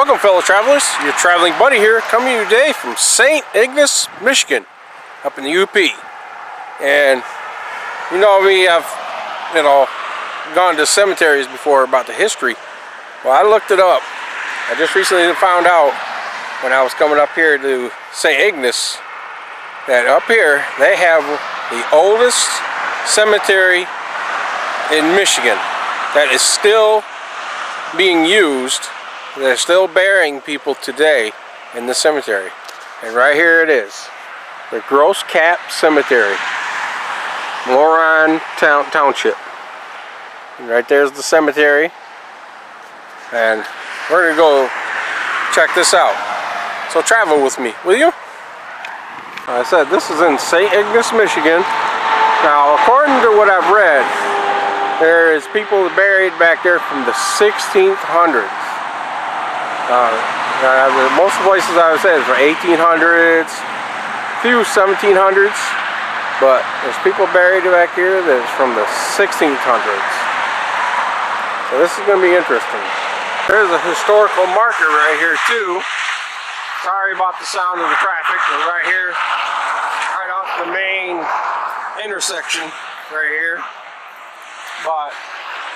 Welcome, fellow travelers. Your traveling buddy here, coming to you today from St. Ignace, Michigan, up in the UP. And you know me, I've gone to cemeteries before about the history. Well, I looked it up. I just recently found out when I was coming up here to St. Ignace that up here they have the oldest cemetery in Michigan that is still being used. They're still burying people today in the cemetery. And right here it is, the Grosscapcemetery, Moron Township. And right there's the cemetery. And we're gonna go check this out. So travel with me, will you? I said this is in St. Ignace, Michigan. Now, according to what I've read, there is people buried back there from the 1600s. Most places I would say is from 1800s, a few 1700s, but there's people buried back here that's from the 1600s. So this is going to be interesting. There's a historical marker right here too. Sorry about the sound of the traffic, but right here, right off the main intersection right here. But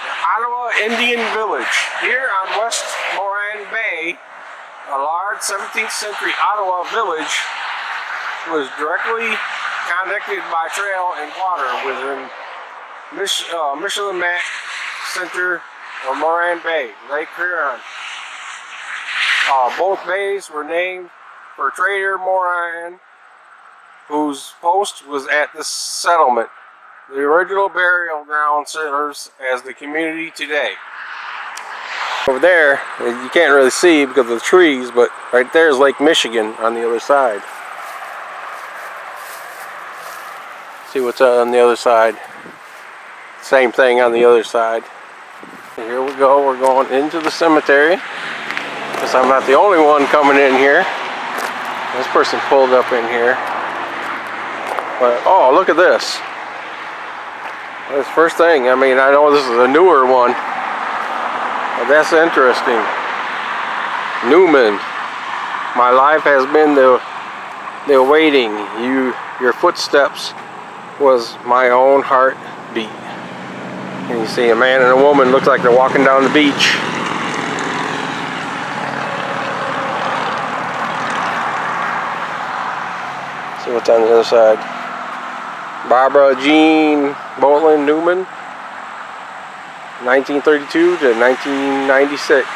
the Ottawa Indian Village here on West Moran Bay, a large 17th century Ottawa village, was directly connected by trail and water within Michelin Mac Center of Moran Bay, Lake Huron. Both bays were named for Trader Moran, whose post was at this settlement. The original burial ground serves as the community today. Over there, you can't really see because of the trees, but right there is Lake Michigan on the other side. See what's on the other side. Same thing on the other side. And here we go, we're going into the cemetery. Guess I'm not the only one coming in here. This person pulled up in here. But, oh, look at this. This first thing, I mean, I know this is a newer one, but that's interesting. Newman, my life has been the waiting. Your footsteps was my own heartbeat. And you see a man and a woman, looks like they're walking down the beach. See what's on the other side. Barbara Jean Bolin Newman, 1932 to 1996.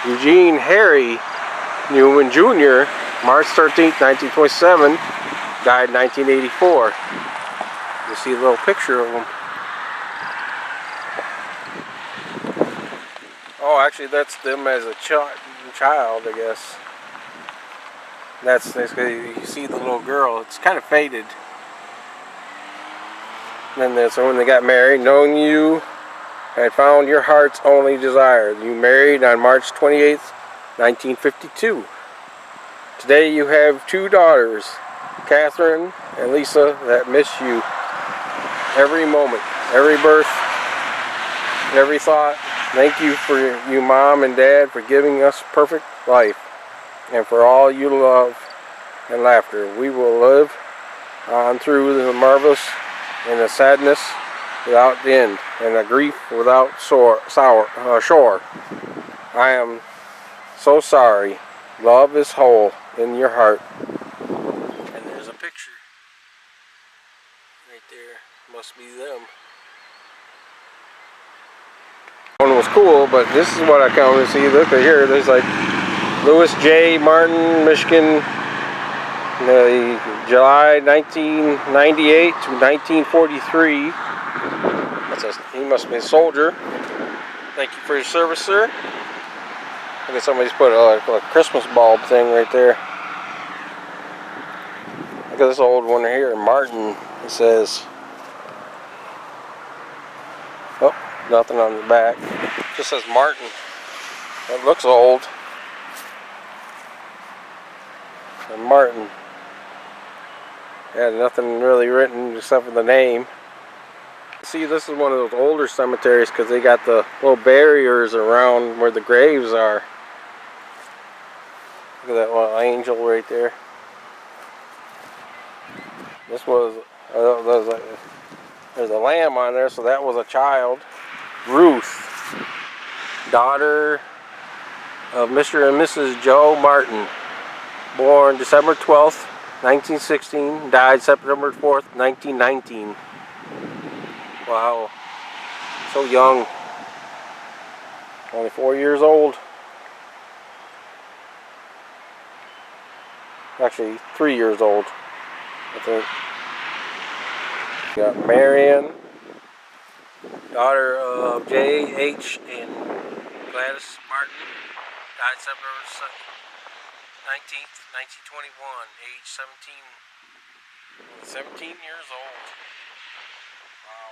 Eugene Harry Newman Jr., March 13th, 1927, died 1984. You see a little picture of him. Oh, actually that's them as a child, I guess. That's you see the little girl. It's kind of faded. And then that's when they got married. Knowing you had found your heart's only desire. You married on March 28th, 1952. Today you have two daughters, Catherine and Lisa, that miss you every moment, every birth, every thought. Thank you for you, Mom and Dad, for giving us perfect life. And for all you love and laughter. We will live on through the marvelous and the sadness without end, and the grief without shore. I am so sorry. Love is whole in your heart. And there's a picture right there. Must be them. One was cool, but this is what I come to see. Look at here. There's like Louis J. Martin, Michigan, July 1998 to 1943. He must be a soldier. Thank you for your service, sir. Look at somebody's put a Christmas bulb thing right there. Look at this old one here, Martin. It says, oh, nothing on the back. It just says Martin. That looks old. And Martin. Yeah, nothing really written except for the name. See, this is one of those older cemeteries because they got the little barriers around where the graves are. Look at that little angel right there. This was, there's a lamb on there, so that was a child. Ruth, daughter of Mr. and Mrs. Joe Martin, born December 12th, 1916, died September 4th, 1919. Wow, so young, only 4 years old. Actually, 3 years old, I think. Got Marion, daughter of J.H. and Gladys Martin, died September 19th, 1921, age 17 years old. Wow.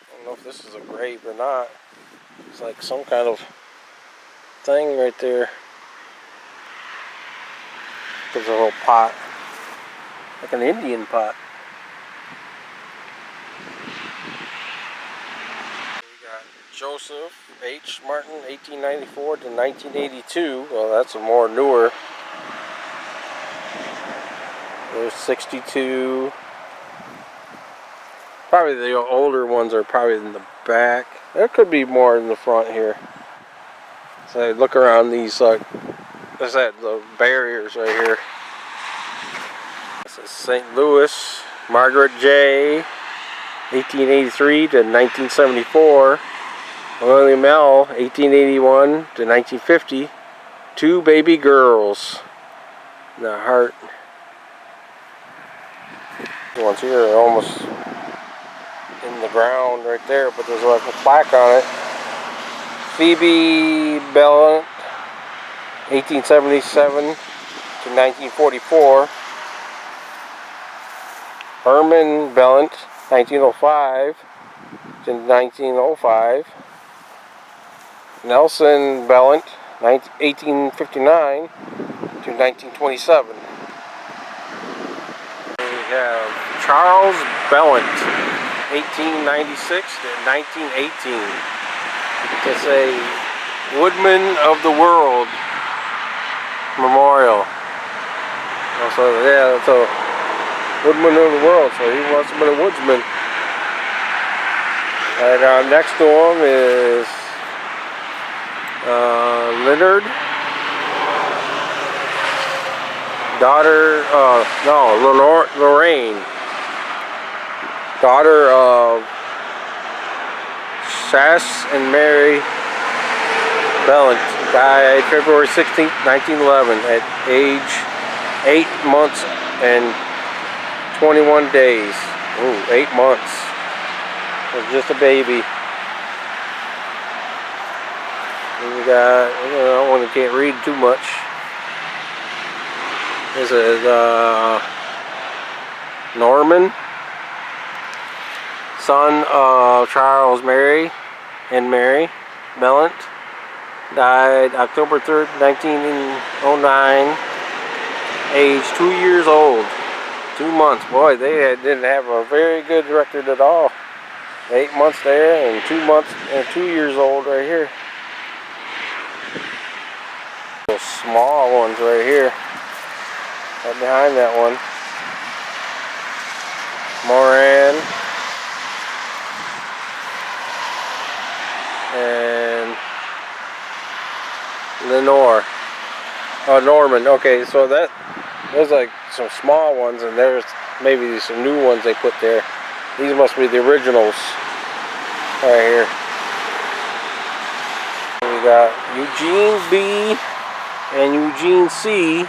I don't know if this is a grave or not. It's like some kind of thing right there. There's a little pot, like an Indian pot. We got Joseph H. Martin, 1894 to 1982. Well, that's a more newer. There's 62. Probably the older ones are probably in the back. There could be more in the front here. So look around these, like, there's the barriers right here. This is St. Louis, Margaret J. 1883 to 1974. William L. 1881 to 1950. 2 baby girls. The heart. The ones here are almost in the ground right there, but there's like a plaque on it. Phoebe Bellant, 1877 to 1944. Herman Bellant, 1905 to 1905. Nelson Bellant, 1859 to 1927. We have Charles Bellant, 1896 to 1918. It's a Woodman of the World memorial. Also, yeah, it's a Woodman of the World, so he must have been a woodsman. And next to him is Leonard, daughter, Lorraine, daughter of Sass and Mary Bellant, died February 16th, 1911 at age 8 months and 21 days. Ooh, 8 months. Was just a baby. And we got, I one that can't read too much. This is Norman, son of Charles and Mary Bellant, died October 3rd, 1909, age 2 years old. 2 months. Boy, they didn't have a very good record at all. 8 months there and 2 months and 2 years old right here. Those small ones right here. Right behind that one. Moran. And Lenore. Oh, Norman. Okay, so there's like some small ones, and there's maybe some new ones they put there. These must be the originals right here. We got Eugene B. and Eugene C.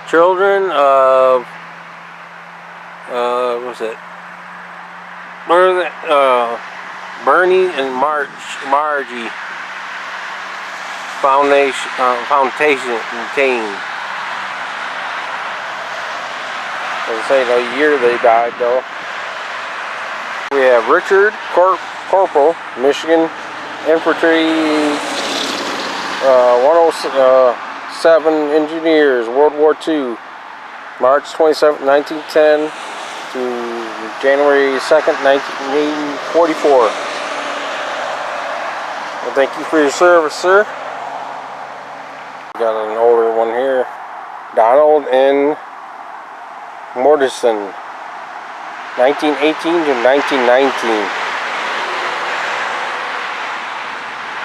Children of what's it? Bernie and Margie Foundation Kane. Doesn't say no year they died though. We have Richard Corporal, Michigan Infantry 107 Engineers, World War II, March 27, 1910 to January 2nd, 1944. Well, thank you for your service, sir. Got an older one here. Donald N. Mortensen, 1918 to 1919.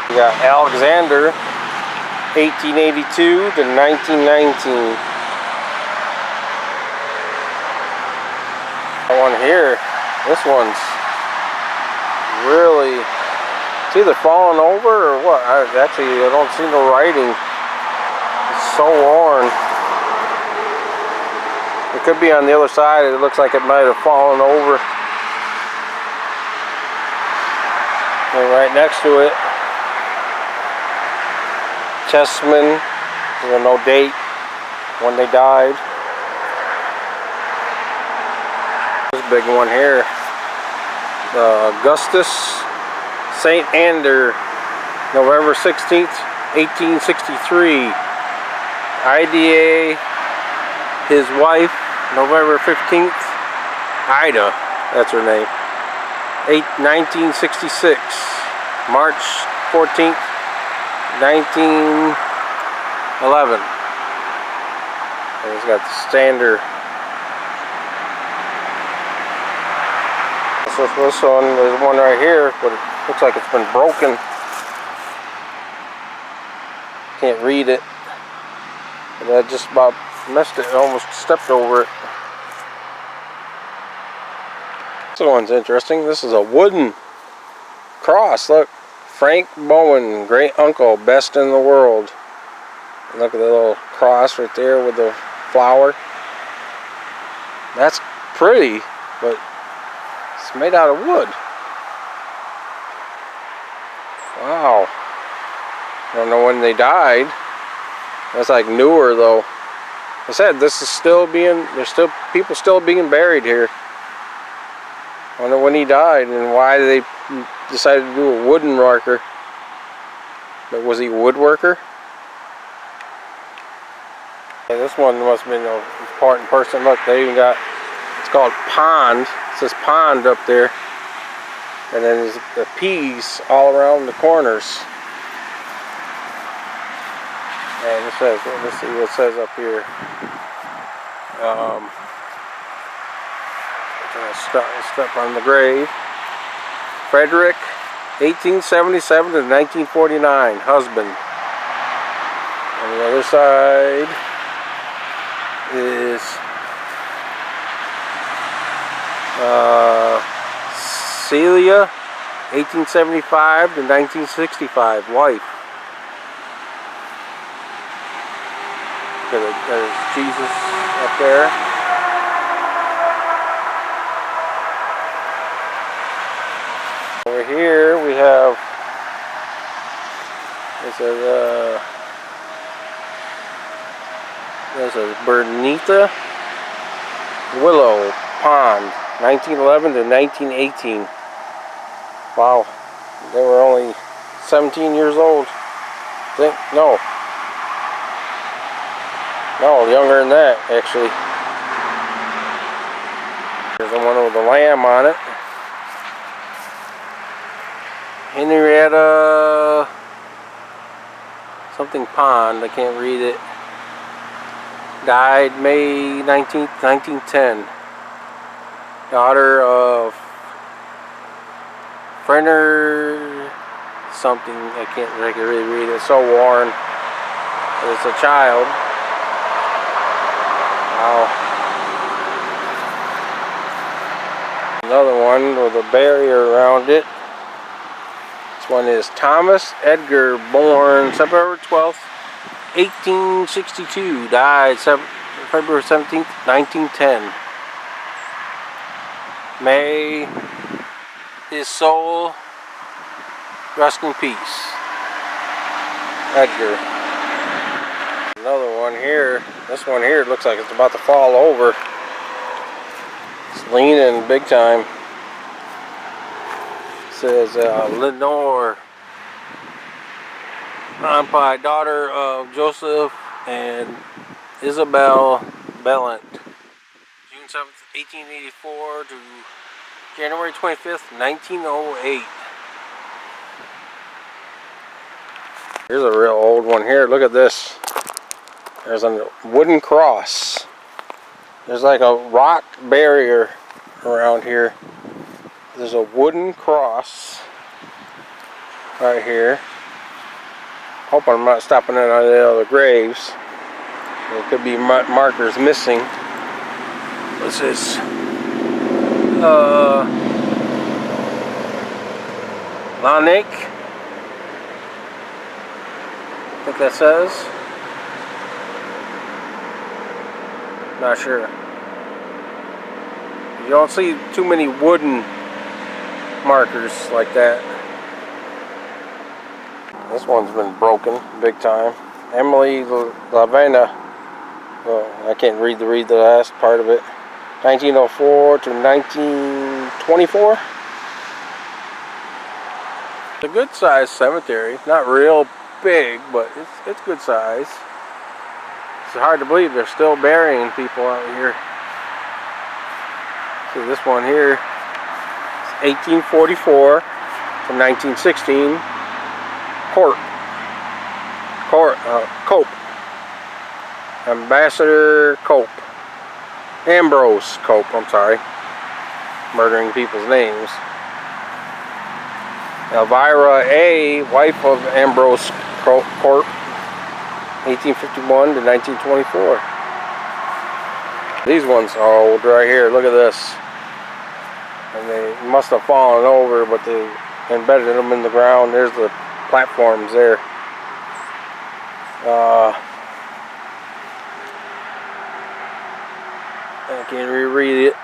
We got Alexander, 1882 to 1919. That one here, this one's really, it's either falling over or what. I don't see no writing. It's so worn. It could be on the other side. It looks like it might have fallen over. And right next to it, Chessman, there's no date when they died. This big one here, Augustus St.Ignace, November 16th, 1863. IDA, his wife, November 15th, Ida, that's her name, 1966. March 14th, 1911. And it's got the standard. So this one, there's one right here, but it looks like it's been broken. Can't read it. And I just about missed it, almost stepped over it. This one's interesting. This is a wooden cross. Look, Frank Bowen, great uncle, best in the world. And look at the little cross right there with the flower. That's pretty, but it's made out of wood. Wow. I don't know when they died. That's like newer though. I said this is still being, there's still people still being buried here. I wonder when he died and why they decided to do a wooden marker. But was he a woodworker? Yeah, this one must have been an important person. Look, they even got, it's called pond. It says pond up there. And then there's the P's all around the corners. And it says, well, let's see what it says up here. Step on the grave. Frederick, 1877 to 1949, husband. On the other side is Celia, 1875 to 1965, wife. There's Jesus up there. Over here we have, there's a Bernita Willow Pond, 1911 to 1918. Wow, they were only 17 years old. No, younger than that, actually. There's the one with the lamb on it. Henrietta something Pond, I can't read it. Died May 19th, 1910. Daughter of Brenner something, I can't really read it. It's so worn. It's a child. Wow. Another one with a barrier around it. This one is Thomas Edgar, born September 12th, 1862. Died February 17th, 1910. May his soul rest in peace. Edgar. Another one here. This one here looks like it's about to fall over. It's leaning big time. It says Lenore Rampie, daughter of Joseph and Isabel Bellant. June 7th, 1884 to January 25th, 1908. Here's a real old one here. Look at this. There's a wooden cross. There's like a rock barrier around here. There's a wooden cross right here. Hope I'm not stopping at any other graves. There could be markers missing. This is Lanik. I think that says. Not sure. You don't see too many wooden markers like that. This one's been broken big time. Emily Lavena. Well, I can't read the last part of it. 1904 to 1924. It's a good sized cemetery. Not real big, but it's good size. It's hard to believe they're still burying people out here. See this one here. It's 1844 to 1916. Cope. Ambassador Cope. Ambrose Cope, I'm sorry. Murdering people's names. Elvira A., wife of Ambrose Cope, 1851 to 1924. These ones are old right here. Look at this. And they must have fallen over, but they embedded them in the ground. There's the platforms there. I can't reread it.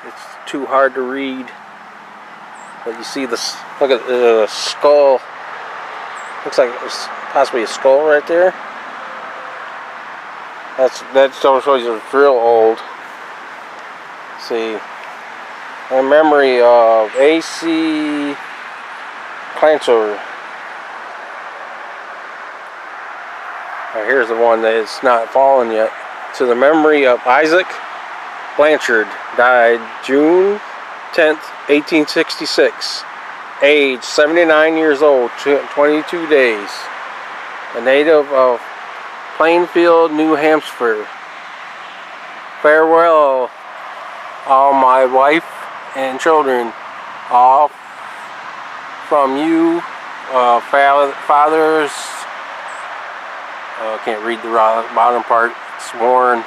It's too hard to read. But you see this, look at the skull. Looks like it's possibly a skull right there. That shows it's real old. Let's see. In memory of A.C. Clancer. Here's the one that's not fallen yet. To the memory of Isaac Blanchard, died June 10th, 1866. Age 79 years old, 22 days. A native of Plainfield, New Hampshire. Farewell, all my wife and children, all from you, fathers. I can't read the bottom part. Sworn.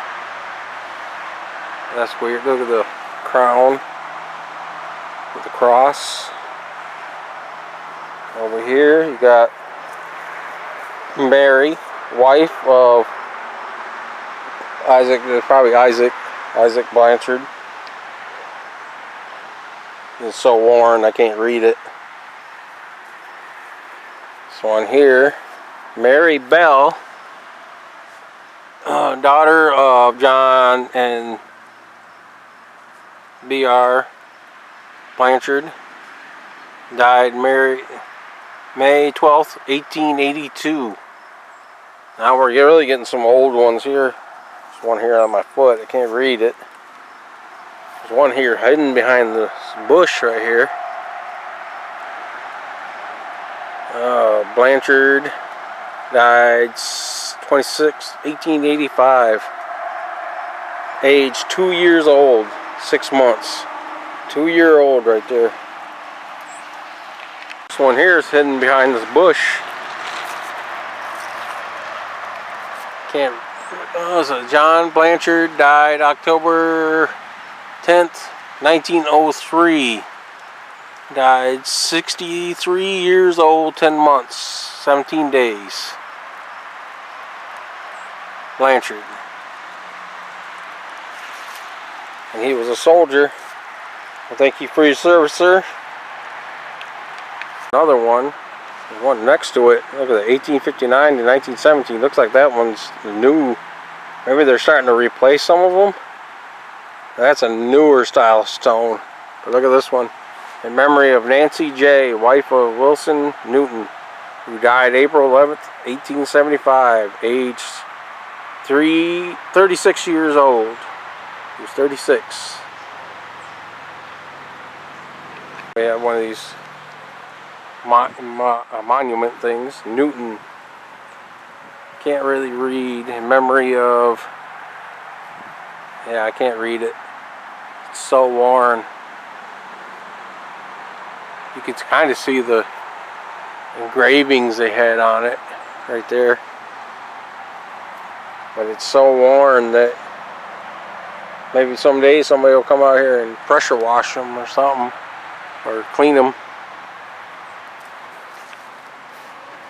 That's weird. Look at the crown with the cross. Over here you got Mary, wife of Isaac. Probably Isaac Blanchard. It's so worn I can't read it. This one here, Mary Bell, daughter of John and B.R. Blanchard, died May 12th, 1882. Now we're really getting some old ones here. There's one here on my foot. I can't read it. There's one here hidden behind this bush right here. Blanchard died 1885. Age 2 years old, 6 months. 2-year-old right there. This one here is hidden behind this bush. So John Blanchard died October 10th, 1903. Died 63 years old, 10 months, 17 days. Blanchard. And he was a soldier. Well, thank you for your service, sir. Another one. There's one next to it. Look at it, 1859 to 1917. Looks like that one's new. Maybe they're starting to replace some of them. That's a newer style stone. But look at this one. In memory of Nancy J., wife of Wilson Newton, who died April 11th, 1875, age 36 years old. He was 36. We have one of these monument things. Newton. Can't really read. In memory of... Yeah, I can't read it. It's so worn. You can kind of see the engravings they had on it right there. But it's so worn that maybe someday somebody will come out here and pressure wash them or something, or clean them.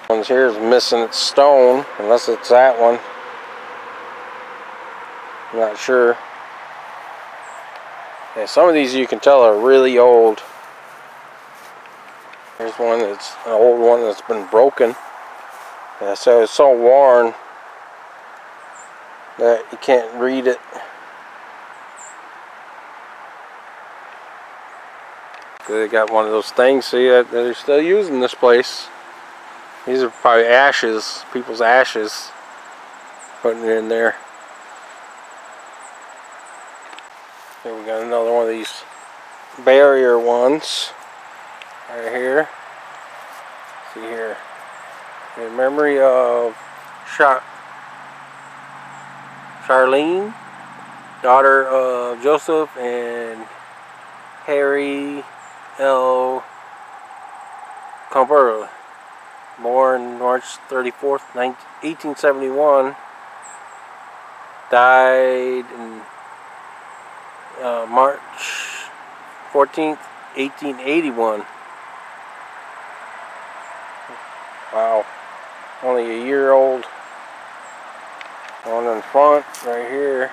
One here is missing its stone, unless it's that one. I'm not sure. Yeah, some of these you can tell are really old. Here's one that's an old one that's been broken. Yeah, so it's so worn that you can't read it. They got one of those things, see, that they're still using this place. These are probably ashes, people's ashes, putting it in there. Here we got another one of these barrier ones right here. See here, in memory of Charlene, daughter of Joseph and Harry L. Cumberland, born March 34th, 1871, died in March 14th, 1881. Wow, only a year old. One in front, right here.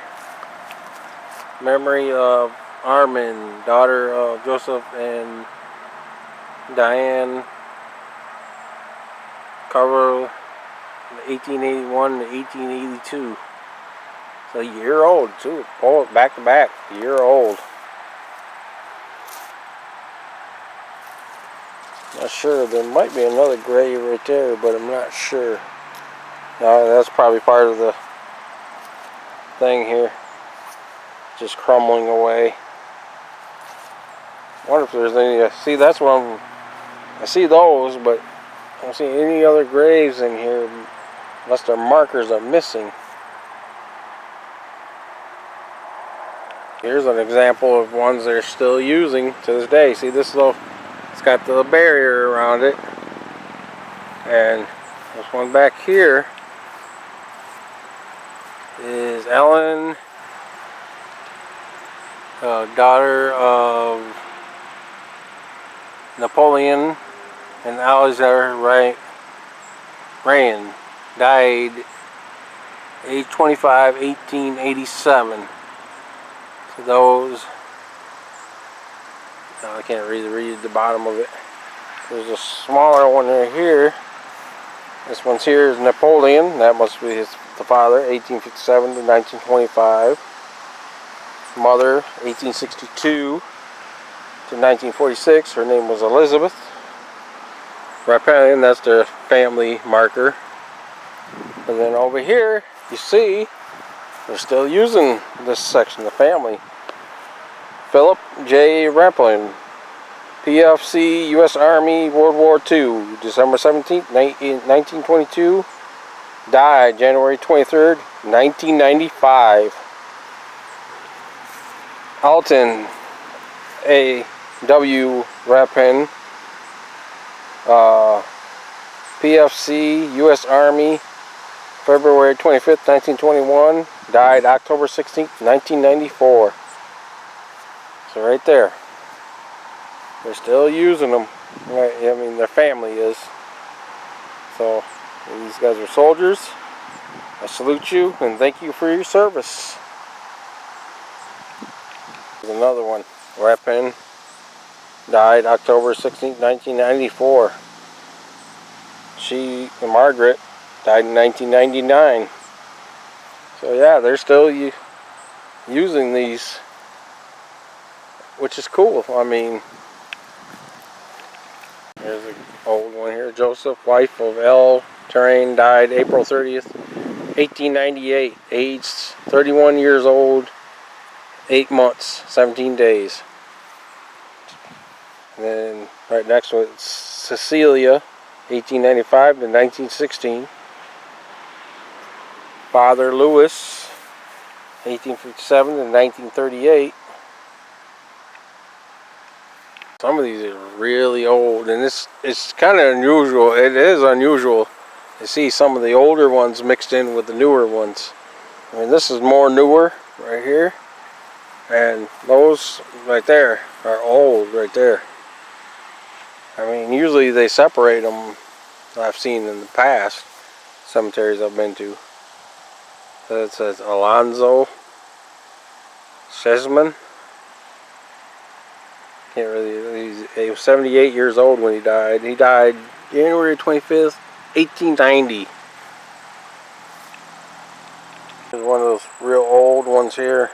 Memory of Armin, daughter of Joseph and Diane Carver, 1881 to 1882. So a year old too. Oh, back to back, a year old. Not sure. There might be another grave right there, but I'm not sure. No, that's probably part of the thing here. Just crumbling away. I wonder if there's any. See, that's what I see those, but I don't see any other graves in here unless their markers are missing. Here's an example of ones they're still using to this day. See this little, it's got the barrier around it. And this one back here is Ellen, daughter of Napoleon and Alexander Rayan, died age 25, 1887. So those, I can't really read the bottom of it. There's a smaller one right here. This one's here is Napoleon. That must be the father, 1857 to 1925. Mother, 1862 to 1946. Her name was Elizabeth. Rapin, that's their family marker. And then over here, you see, they're still using this section, the family. Philip J. Champlain, PFC, U.S. Army, World War II, December 17th, 1922. Died January 23rd, 1995. Alton A. W. Rapin, PFC, U.S. Army, February 25th, 1921. Died October 16th, 1994. So right there. They're still using them. I mean, their family is. So, these guys are soldiers. I salute you and thank you for your service. Here's another one. Rapin. Died October 16th, 1994. She, Margaret, died in 1999. So yeah, they're still using these, which is cool. I mean, there's an old one here. Joseph, wife of L. Terrain, died April 30th, 1898. Aged 31 years old, 8 months, 17 days. And then right next to it, Cecilia, 1895 to 1916. Father Lewis, 1857 to 1938. Some of these are really old, and it's kind of unusual. It is unusual to see some of the older ones mixed in with the newer ones. I mean, this is more newer right here, and those right there are old right there. I mean, usually they separate them. I've seen in the past cemeteries I've been to. So it says Alonzo Chesman. Can't really. He was 78 years old when he died. He died January 25th, 1890. There's one of those real old ones here.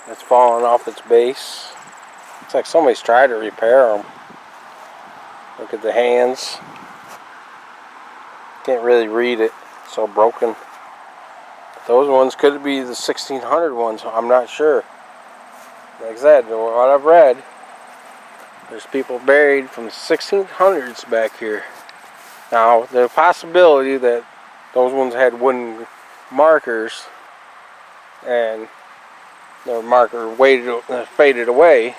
It's fallen off its base. Looks like somebody's tried to repair them. Look at the hands. Can't really read it. It's so broken. Those ones could be the 1600 ones. I'm not sure. Like I said, what I've read, there's people buried from the 1600s back here. Now, there's a possibility that those ones had wooden markers and the marker faded away,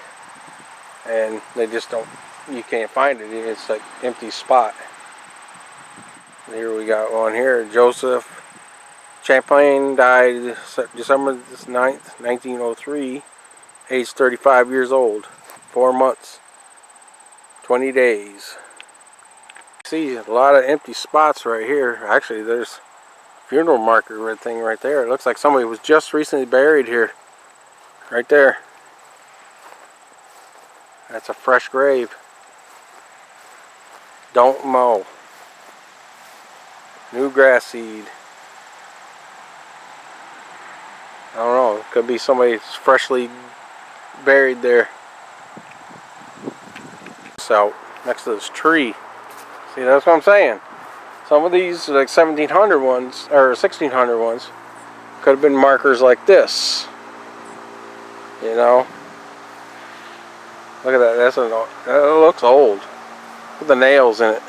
and they just don't, you can't find it. It's like empty spot. And here we got one here. Joseph Champlain died December 9th, 1903, age 35 years old, 4 months, 20 days. See a lot of empty spots right here. Actually, there's a funeral marker thing right there. It looks like somebody was just recently buried here. Right there. That's a fresh grave. Don't mow. New grass seed. I don't know. It could be somebody freshly buried there. So next to this tree. See, that's what I'm saying. Some of these, like 1700 ones or 1600 ones, could have been markers like this. You know. Look at that. That looks old. Look at the nails in it.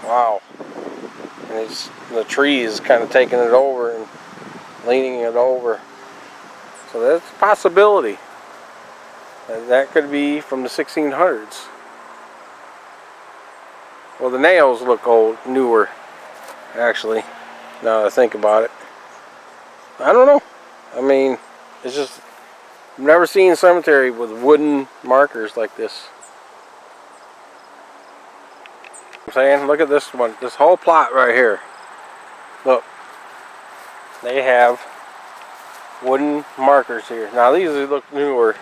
Wow. And the tree is kind of taking it over and leaning it over. So that's a possibility. That could be from the 1600s. Well, the nails look old, newer, actually, now that I think about it. I don't know. I mean, it's just, I've never seen a cemetery with wooden markers like this. I'm saying, look at this one, this whole plot right here. Look, they have wooden markers here. Now these look newer,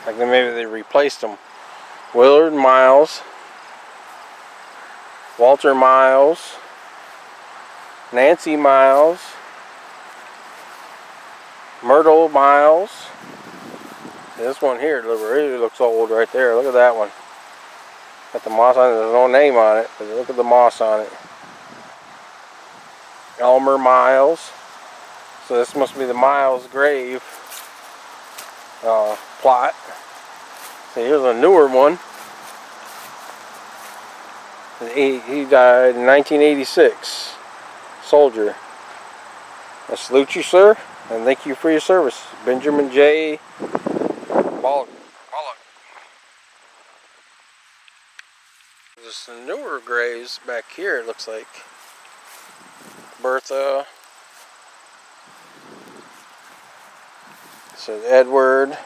like maybe they replaced them. Willard Miles, Walter Miles, Nancy Miles, Myrtle Miles. This one here really looks old right there. Look at that one. Got the moss on it. There's no name on it, but look at the moss on it. Elmer Miles. So this must be the Miles grave plot. So here's a newer one. He died in 1986. Soldier. I salute you, sir, and thank you for your service. Benjamin J. Pollock. There's some newer graves back here, it looks like. Bertha. It says Edward.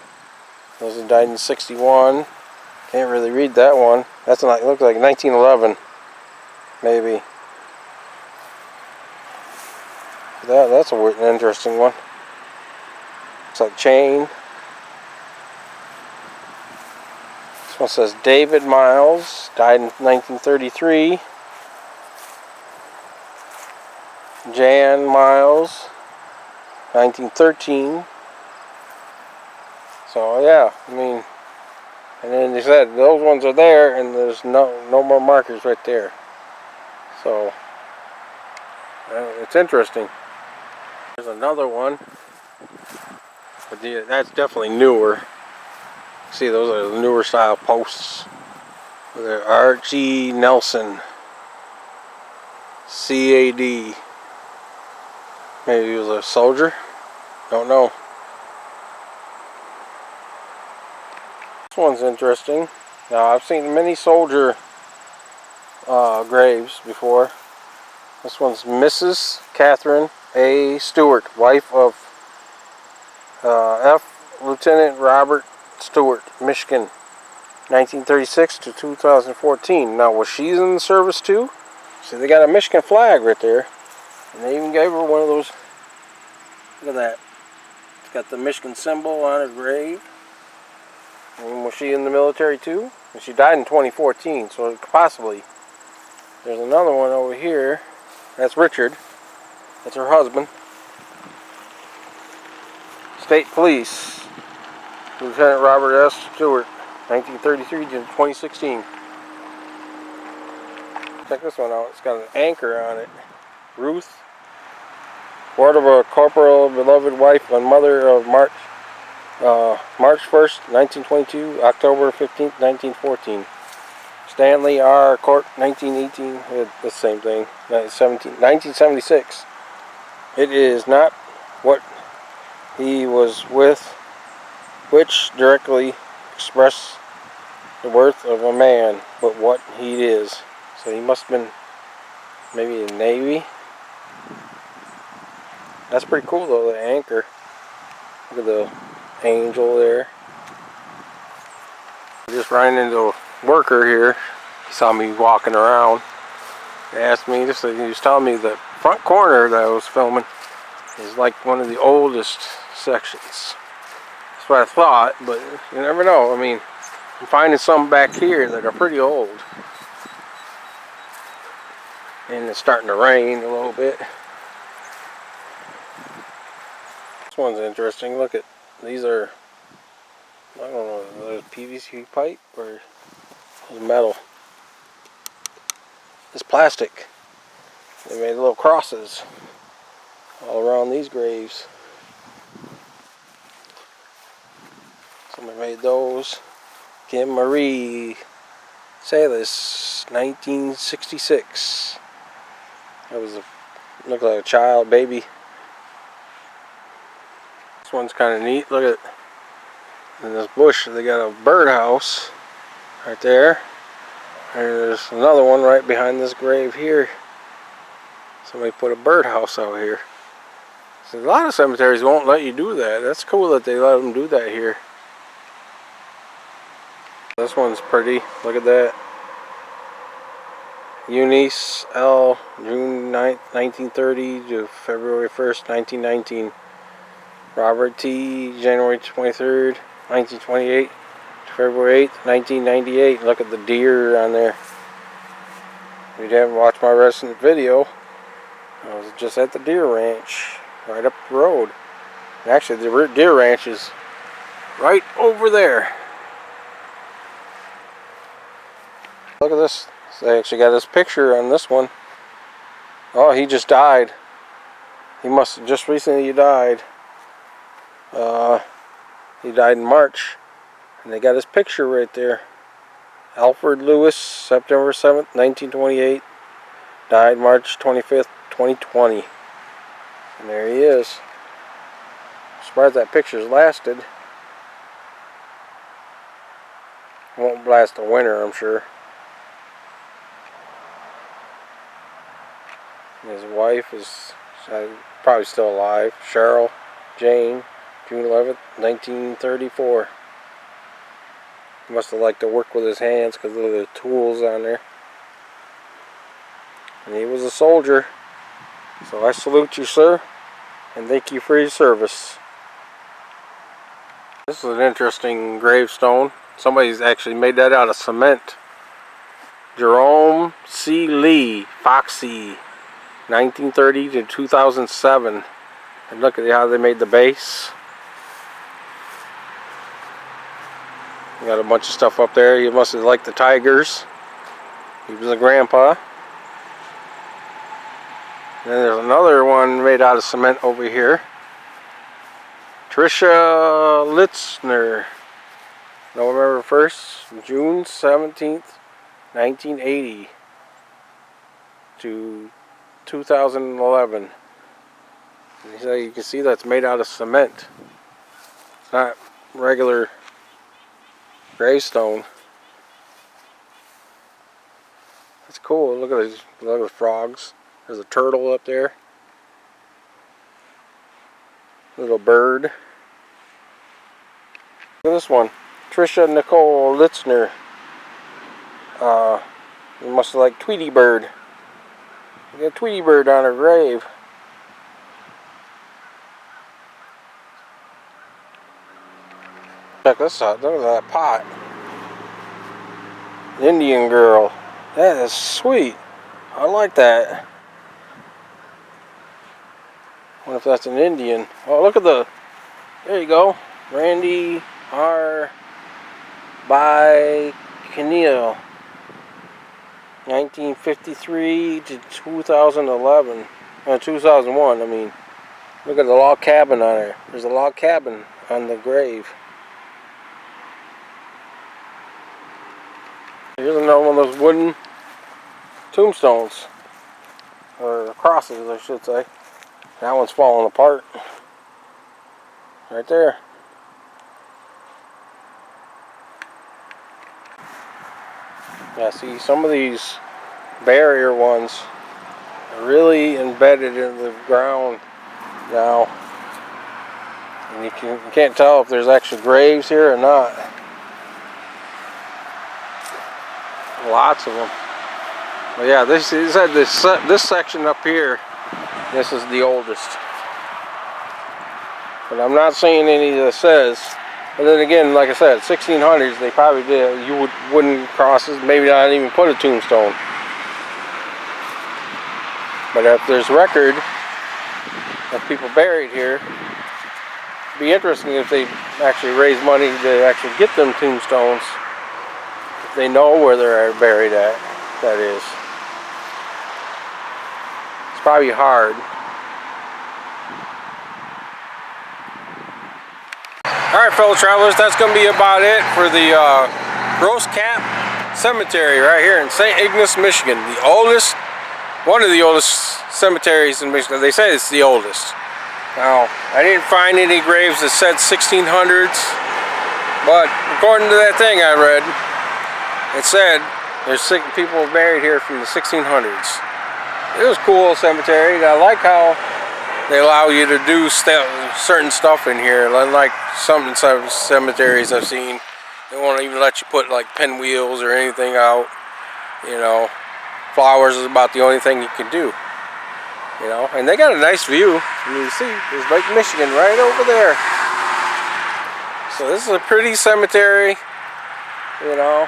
Those that died in 61. Can't really read that one. That's not, it looks like 1911. Maybe. That's an interesting one. Looks like chain. This one says David Miles, died in 1933. Jan Miles, 1913. So yeah, I mean, and then they said those ones are there, and there's no more markers right there. So it's interesting. There's another one, but that's definitely newer. See, those are the newer style posts. They're R.G. Nelson, C.A.D. Maybe he was a soldier. Don't know. This one's interesting. Now, I've seen many soldier graves before. This one's Mrs. Catherine A. Stewart, wife of F. Lieutenant Robert Stewart, Michigan, 1936 to 2014. Now, was she in the service too? See, they got a Michigan flag right there. And they even gave her one of those. Look at that. It's got the Michigan symbol on her grave. And was she in the military too? And she died in 2014, so possibly. There's another one over here. That's Richard. That's her husband. State Police. Lieutenant Robert S. Stewart, 1933 to 2016. Check this one out. It's got an anchor on it. Ruth, ward of a corporal, beloved wife and mother of March 1st, 1922, October 15th, 1914. Stanley R. Court, 1918, the same thing, 1976. It is not what he was with which directly express the worth of a man, but what he is. So he must have been maybe in the Navy. That's pretty cool though, the anchor. Look at the angel there. Just ran into a worker here. He saw me walking around. He asked me, he was telling me the front corner that I was filming is like one of the oldest sections. That's what I thought, but you never know. I mean, I'm finding some back here that are pretty old. And it's starting to rain a little bit. This one's interesting. Look at, these are, I don't know, are PVC pipe or metal? It's plastic. They made little crosses all around these graves. Somebody made those. Kim Marie Salis, 1966. That was looked like a child, baby. This one's kind of neat. Look at in this bush. They got a birdhouse right there. There's another one right behind this grave here. Somebody put a birdhouse out here. So a lot of cemeteries won't let you do that. That's cool that they let them do that here. This one's pretty. Look at that. Eunice L. June 9th, 1930 to February 1st, 1919. Robert T. January 23rd, 1928 to February 8th, 1998. Look at the deer on there. If you haven't watched my recent video, I was just at the deer ranch right up the road. And actually, the deer ranch is right over there. Look at this. They actually got his picture on this one. Oh, he just died. He must have just recently died. He died in March. And they got his picture right there. Alfred Lewis, September 7th, 1928. Died March 25th, 2020. And there he is. I'm surprised that picture's lasted. Won't last the winter, I'm sure. His wife is probably still alive. Cheryl Jane, June 11th, 1934. He must have liked to work with his hands because of the tools on there. And he was a soldier. So I salute you, sir, and thank you for your service. This is an interesting gravestone. Somebody's actually made that out of cement. Jerome C. Lee, Foxy, 1930 to 2007. And look at how they made the base. You got a bunch of stuff up there. You must have liked the Tigers. He was a grandpa. And then there's another one made out of cement over here. Tricia Litzner, November 1st, June 17th, 1980 to 2011. So you can see that's made out of cement. It's not regular gravestone. That's cool. Look at these. Look at the frogs. There's a turtle up there. Little bird. Look at this one. Trisha Nicole Litzner. You must have liked Tweety Bird. We got Tweety Bird on her grave. Check this out. Look at that pot. Indian girl. That is sweet. I like that. Wonder if that's an Indian. Oh, look at the. There you go. Randy R. Bicentennial. 1953 to 2011. 2001, I mean. Look at the log cabin on there. There's a log cabin on the grave. Here's another one of those wooden tombstones. Or crosses, I should say. That one's falling apart. Right there. Yeah, see, some of these barrier ones are really embedded in the ground now. And you can't tell if there's actually graves here or not. Lots of them. Well, yeah, this section up here, this is the oldest. But I'm not seeing any that says. But then again, like I said, 1600s, they probably did. Wooden crosses, maybe not even put a tombstone. But if there's record of people buried here, it'd be interesting if they actually raise money to actually get them tombstones. If they know where they're buried at, that is. It's probably hard. Alright, fellow travelers, that's going to be about it for the Grosscapcemetery right here in St.Ignace, Michigan. The oldest, one of the oldest cemeteries in Michigan. They say it's the oldest. Now, I didn't find any graves that said 1600s, but according to that thing I read, it said there's people buried here from the 1600s. It was a cool cemetery. I like how they allow you to do certain stuff in here. Unlike some cemeteries I've seen, they won't even let you put like pinwheels or anything out. You know, flowers is about the only thing you can do. You know, and they got a nice view. You see, there's Lake Michigan right over there. So this is a pretty cemetery. You know,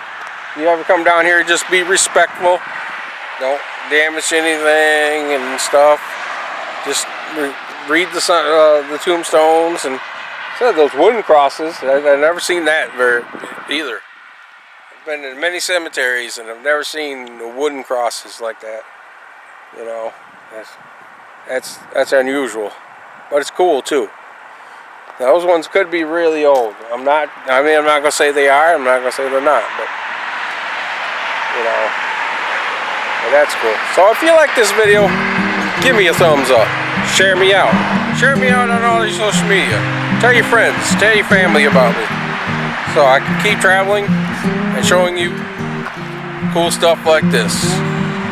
you ever come down here, just be respectful. Don't damage anything and stuff. Just read the tombstones and those wooden crosses. I've never seen that either. I've been in many cemeteries and I've never seen wooden crosses like that. You know, that's unusual, but it's cool too. Those ones could be really old. I'm not gonna say they are. I'm not gonna say they're not, but you know, but that's cool. So if you like this video, give me a thumbs up. Share me out. Share me out on all your social media. Tell your friends, tell your family about me, so I can keep traveling and showing you cool stuff like this.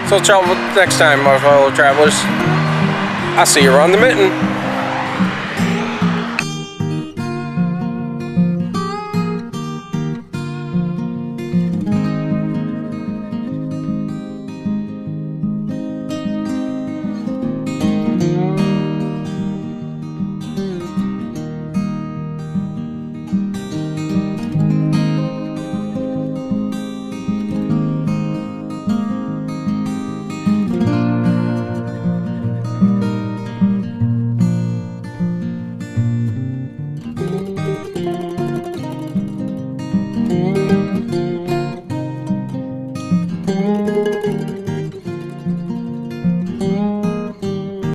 So till next time, my fellow travelers, I'll see you around the mitten.